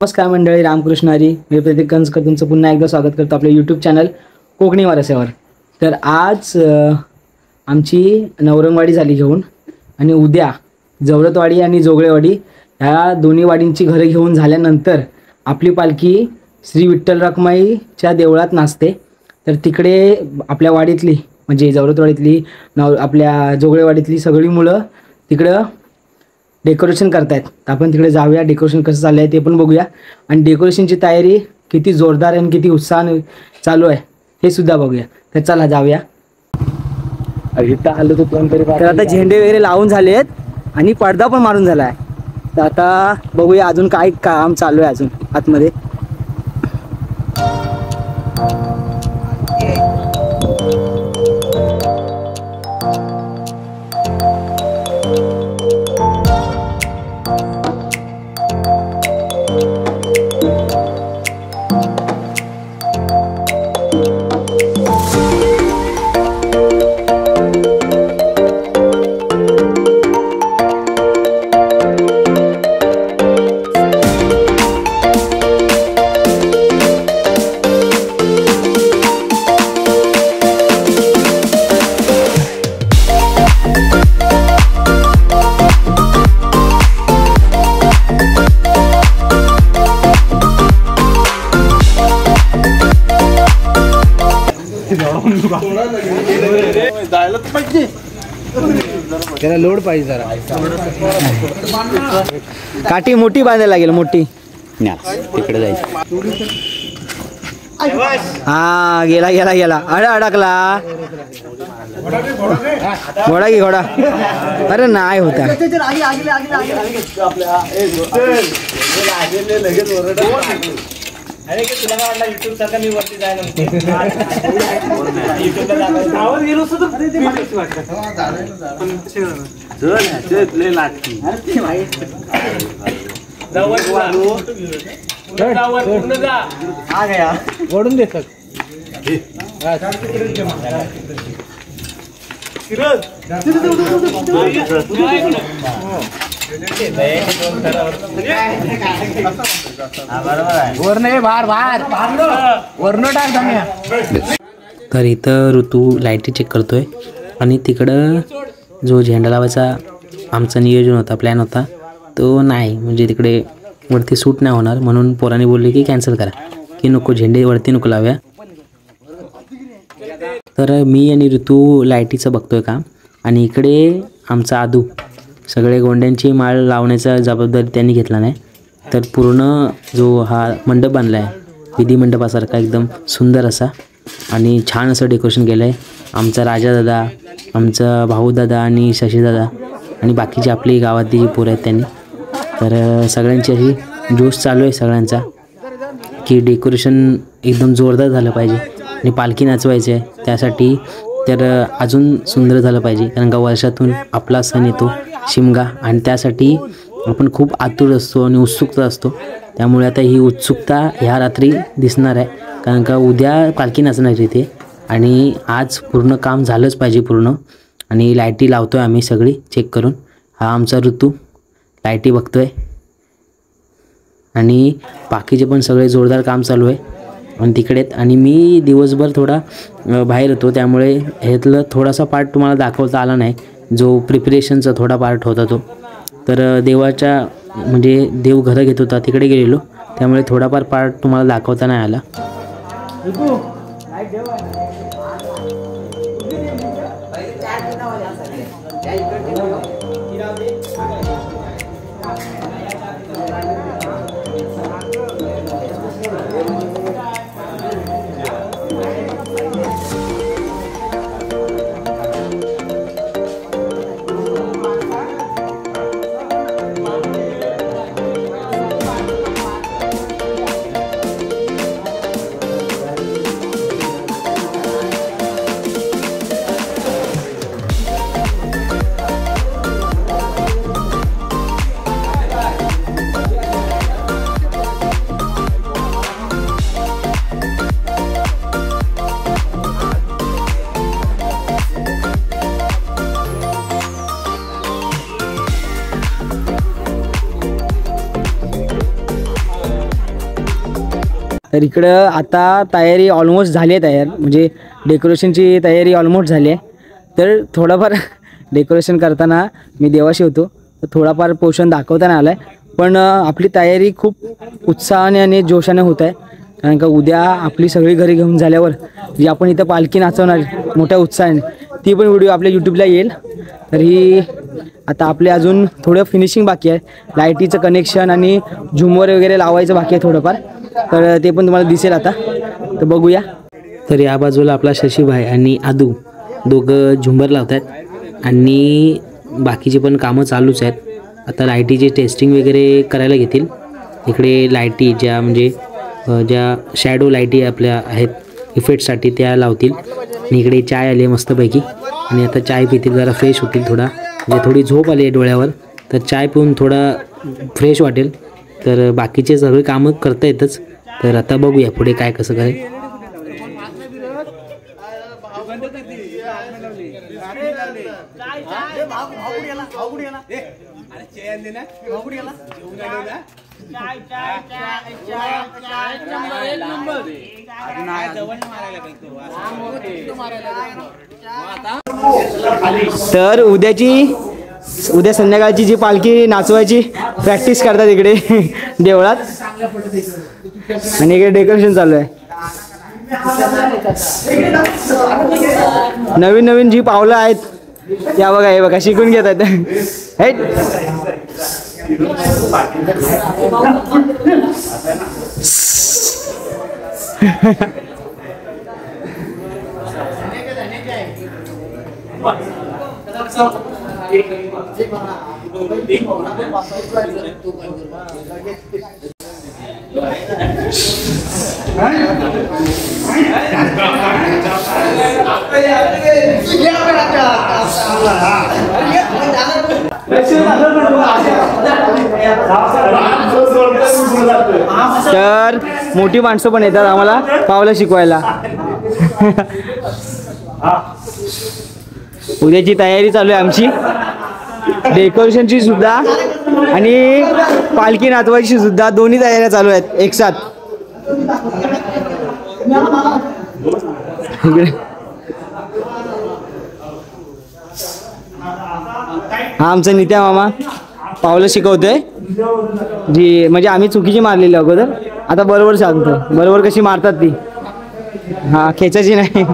नमस्कार मंडळी, रामकृष्ण हरी. मी प्रतीक कंचकर तुमचं पुन्हा एकदा स्वागत करतो आपल्या यूट्यूब चॅनल कोकणी वारसेवर. तर आज आमची नवरंगवाडी झाली घेऊन आणि उद्या जवळतवाडी आणि जोगळेवाडी ह्या दोन्ही वाडींची घरं घेऊन झाल्यानंतर आपली पालखी श्री विठ्ठल रखुमाईच्या देवळात नाचते. तर तिकडे आपल्या वाडीतली म्हणजे जवळतवाडीतली आपल्या जोगळेवाडीतली सगळी मुलं तिकडं डेकोरेशन करतायत. तर आपण तिकडे जाऊया, डेकोरेशन कसं चाललं आहे ते पण बघूया आणि डेकोरेशनची तयारी किती जोरदार आणि किती उत्साहाने चालू आहे हे सुद्धा बघूया. तर चला जाऊया. इथं आलो तर आता झेंडे वगैरे लावून झाले आहेत आणि पडदा पण मारून झाला आहे. तर आता बघूया अजून काय काम चालू आहे अजून आतमध्ये. त्याला लोड पाहिजे जरा. काठी मोठी बांधायला लागेल, मोठी. तिकडे जायचं. हा गेला गेला गेला. अडकला. घोडा घे घोडा. अरे नाही होता. अरे की तुला काय वाटलं YouTube सारखा मी वरती जाय नव्हते. YouTubeला जागा आवाज गेलो असतो तर ते माहिती वाटतं. चल ह्याचे प्ले लागती. अरे ते माहिती. जाऊ चालू. जाऊ पूर्ण जा. आ गया. ओढून दे सर. शिरज. तर इथं ऋतू लाईटी चेक करतोय आणि तिकडं जो झेंडा लावायचा आमचा नियोजन होता, प्लॅन होता तो नाही, म्हणजे तिकडे वरती सूट नाही होणार म्हणून पोरांनी बोलले की कॅन्सल करा, की नको झेंडे वरती नको लावूया. तर मी आणि ऋतू लाईटीचं बघतोय काम आणि इकडे आमचा आदू सगळे गोंड्यांची माळ लावण्याचा जबाबदारी त्यांनी घेतला नाही. तर पूर्ण जो हा मंडप बांधला आहे विधी मंडपासारखा एकदम सुंदर असा आणि छान असं डेकोरेशन केलं आहे. आमचा राजादादा, आमचा भाऊदादा आणि शशीदादा आणि बाकीची आपली गावातली जी पोरं आहेत त्यांनी. तर सगळ्यांची अशी जोश चालू आहे सगळ्यांचा की डेकोरेशन एकदम जोरदार झालं पाहिजे आणि पालखी नाचवायची आहे त्यासाठी तर अजून सुंदर झालं पाहिजे. कारण का वर्षातून आपला सण येतो शिमगा आणि त्यासाठी आपण खूप आतुर असतो आणि उत्सुकता असतो. त्यामुळे आता ही उत्सुकता ह्या रात्री दिसणार आहे. कारण का उद्या पालखी नाचणार इथे आणि आज पूर्ण काम झालंच पाहिजे पूर्ण. आणि लाईटी लावतो आहे आम्ही सगळी चेक करून. हा आमचा ऋतू लाईटी बघतो आहे आणि बाकीचे पण सगळे जोरदार काम चालू आहे आणि तिकडेत. आणि मी दिवसभर थोडा बाहेर होतो त्यामुळे ह्यातलं थोडासा पार्ट तुम्हाला दाखवता आला नाही, जो प्रिपरेशनचा थोडा पार्ट होता तो. तर देवाच्या म्हणजे देव घरं घेत होता तिकडे गेलेलो त्यामुळे थोडाफार पार्ट तुम्हाला दाखवता नाही आला. तर इकडं आता तयारी ऑलमोस्ट झाली आहे तयार, म्हणजे डेकोरेशनची तयारी ऑलमोस्ट झाली आहे. तर थोडंफार डेकोरेशन करताना मी देवाशी होतो, तर थोडाफार पोर्शन दाखवता नाही आला आहे. पण आपली तयारी खूप उत्साहाने आणि जोशाने होत आहे. कारण का उद्या आपली सगळी घरी घेऊन झाल्यावर जी आपण इथं पालखी नाचवणार मोठ्या उत्साहाने, ती पण व्हिडिओ आपल्या यूट्यूबला येईल. तर ही आता आपले अजून थोडं फिनिशिंग बाकी आहे, लाईटीचं कनेक्शन आणि झुमर वगैरे लावायचं बाकी आहे थोडंफार. तर ते पण तुम्हाला दिसेल आता, तर बघूया. तर या बाजूला आपला शशीभाई आणि आदू दोघं झुंबर लावत आहेत आणि बाकीची पण कामं चालूच आहेत. आता लाईटीची टेस्टिंग वगैरे करायला घेतील. इकडे लाईटी ज्या म्हणजे ज्या शॅडो लाईटी आपल्या आहेत इफेक्टसाठी त्या लावतील. आणि इकडे चाय आली आहे मस्तपैकी, आणि आता चाय पितील, जरा फ्रेश होतील. थोडा म्हणजे थोडी झोप आली आहे डोळ्यावर, तर चाय पिऊन थोडा फ्रेश वाटेल. तर बाकीचे सगळे कामं करता येतच. तर आता बघूया पुढे काय कसं करेल. तर उद्या संध्याकाळची जी पालखी नाचवायची प्रॅक्टिस करतात इकडे देवळात, आणि इकडे डेकोरेशन चालू आहे. नवीन नवीन जी पावलं आहेत या बघा, हे बघा शिकून घेत आहेत. तर मोठी माणसं पण येतात आम्हाला पावलं शिकवायला. उद्याची तयारी चालू आहे आमची, डेकोरेशनची सुद्धा आणि पालखी नाचवायची सुद्धा, दोन्ही तयाऱ्या चालू आहेत एक साथ. हा आमचा नित्या मामा पावलं शिकवतोय, जी म्हणजे आम्ही चुकीची मारलेली अगोदर, आता बरोबर सांगतो बरोबर कशी मारतात ती. हा खेचायची नाही.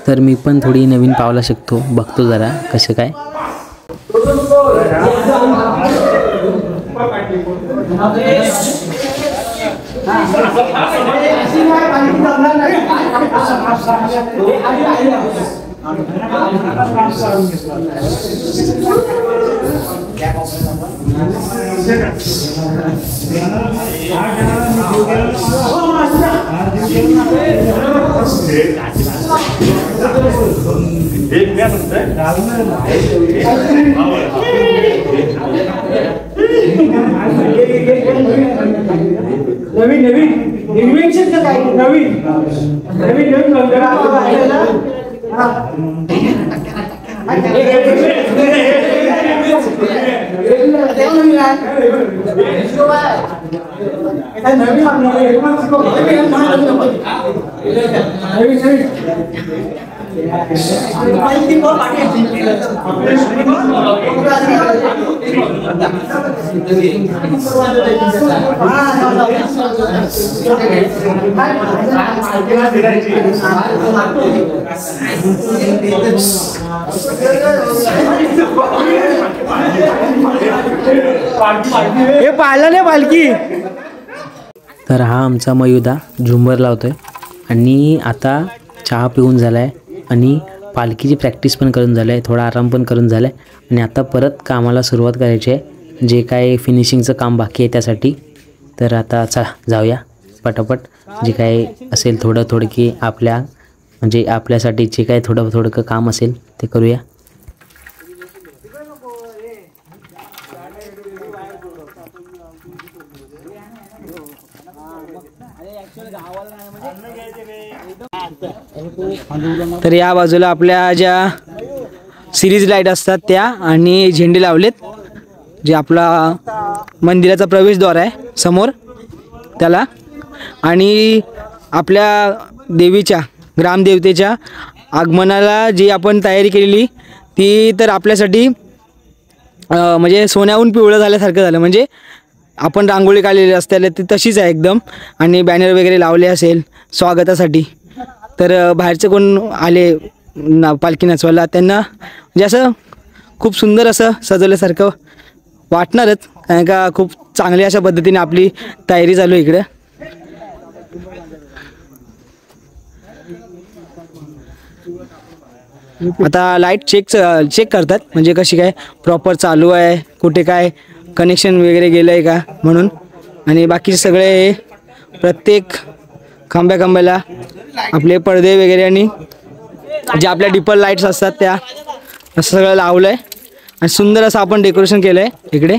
तर मी पण थोडी नवीन पावलं शिकतो, बघतो जरा कसं काय. नवीन इन्व्हेन्शन का काय नवीन हे पाळलं नाही पालखी. तर हा आमचा मयुदा झुंबर लावतोय आणि आता चहा पिऊन झालाय आणि पालखीची प्रॅक्टिस पण करून झालं आहे, थोडा आराम पण करून झाला आहे आणि आता परत कामाला सुरुवात करायची आहे, जे काय फिनिशिंगचं काम बाकी आहे त्यासाठी. तर आता चला जाऊया. पटापट जे काही असेल थोडं की आपल्यासाठी जे काही थोडं काम असेल ते करूया. तर या बाजूला आपल्या ज्या सिरीज लाईट असतात त्या आणि झेंडे लावलेत, जे आपला मंदिराचा प्रवेशद्वार आहे समोर त्याला. आणि आपल्या देवीच्या ग्रामदेवतेच्या आगमनाला जी आपण तयारी केलेली ती तर आपल्यासाठी म्हणजे सोन्याहून पिवळं झाल्यासारखं झालं. म्हणजे आपण रांगोळी काढलेली असते ती तशीच आहे एकदम, आणि बॅनर वगैरे लावले असेल स्वागतासाठी. तर बाहेरचे कोण आले पालखी नाचवायला त्यांना म्हणजे असं खूप सुंदर असं सजवल्यासारखं वाटणारच, कारण का खूप चांगली अशा पद्धतीने आपली तयारी चालू आहे इकडे. आता लाईट चेक करतात, म्हणजे कशी काय प्रॉपर चालू आहे, कुठे काय कनेक्शन वगैरे गेलं आहे का म्हणून. आणि बाकीचे सगळे प्रत्येक खांब्याला आपले पडदे वगैरे आणि जे आपल्या डिपल लाईट्स असतात त्या असं सगळं लावलं आहे. आणि सुंदर असं आपण डेकोरेशन केलं आहे इकडे.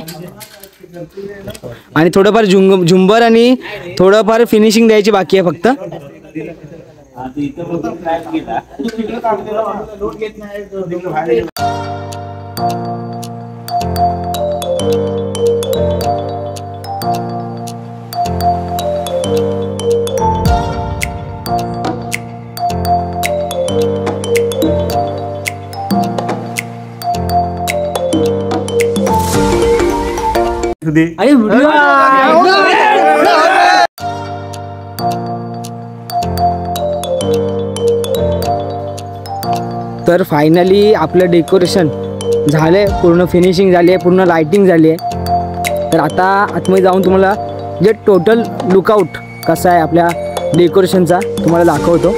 आणि थोडंफार झुंबर आणि थोडंफार फिनिशिंग द्यायची बाकी आहे फक्त. अरे व्हिडिओ तर फायनली आपलं डेकोरेशन झालंय, पूर्ण फिनिशिंग झाली आहे, पूर्ण लाइटिंग झाली आहे. तर आता आतमध्ये जाऊन तुम्हाला जे टोटल लुकआउट कसा आहे आपल्या डेकोरेशनचा तुम्हाला दाखवतो.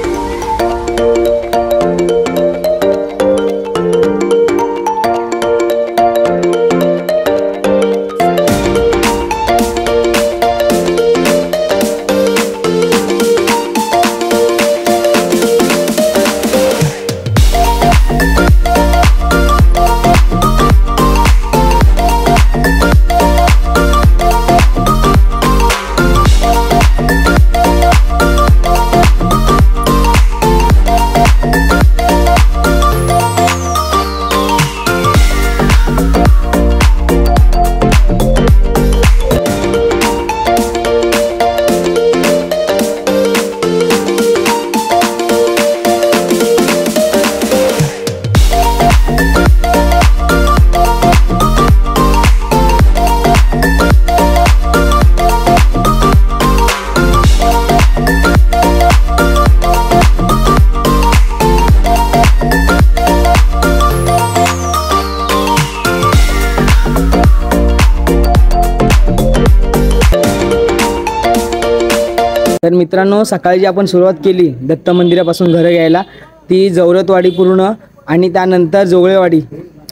तर मित्रांनो, सकाळी जी आपण सुरुवात केली दत्त मंदिरापासून घरं यायला, ती जवरतवाडी पूर्ण आणि त्यानंतर जोगळेवाडी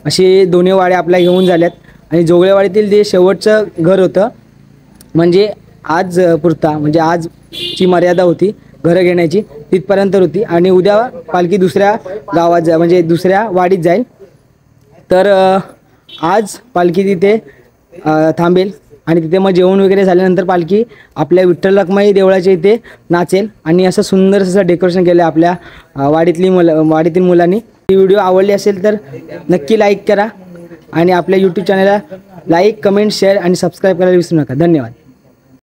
अशी दोन्ही वाड्या आपल्या घेऊन झाल्यात. आणि जोगळेवाडीतील जे शेवटचं घर होतं म्हणजे आज पुरता, म्हणजे आजची मर्यादा होती घरं घेण्याची तिथपर्यंत होती. आणि उद्या पालखी दुसऱ्या गावात म्हणजे दुसऱ्या वाडीत जाईल. तर आज पालखी तिथे थांबेल आणि तिथे मग जेवण वगैरे झाल्यानंतर पालखी आपल्या विठ्ठल रखुमाई देवळाच्या इथे नाचेल. आणि असं सुंदर असं डेकोरेशन केलं आपल्या वाडीतील मुलांनी. ही व्हिडिओ आवडली असेल तर नक्की लाईक करा आणि आपल्या यूट्यूब चॅनलला लाईक, कमेंट, शेअर आणि सबस्क्राईब करायला विसरू नका. धन्यवाद.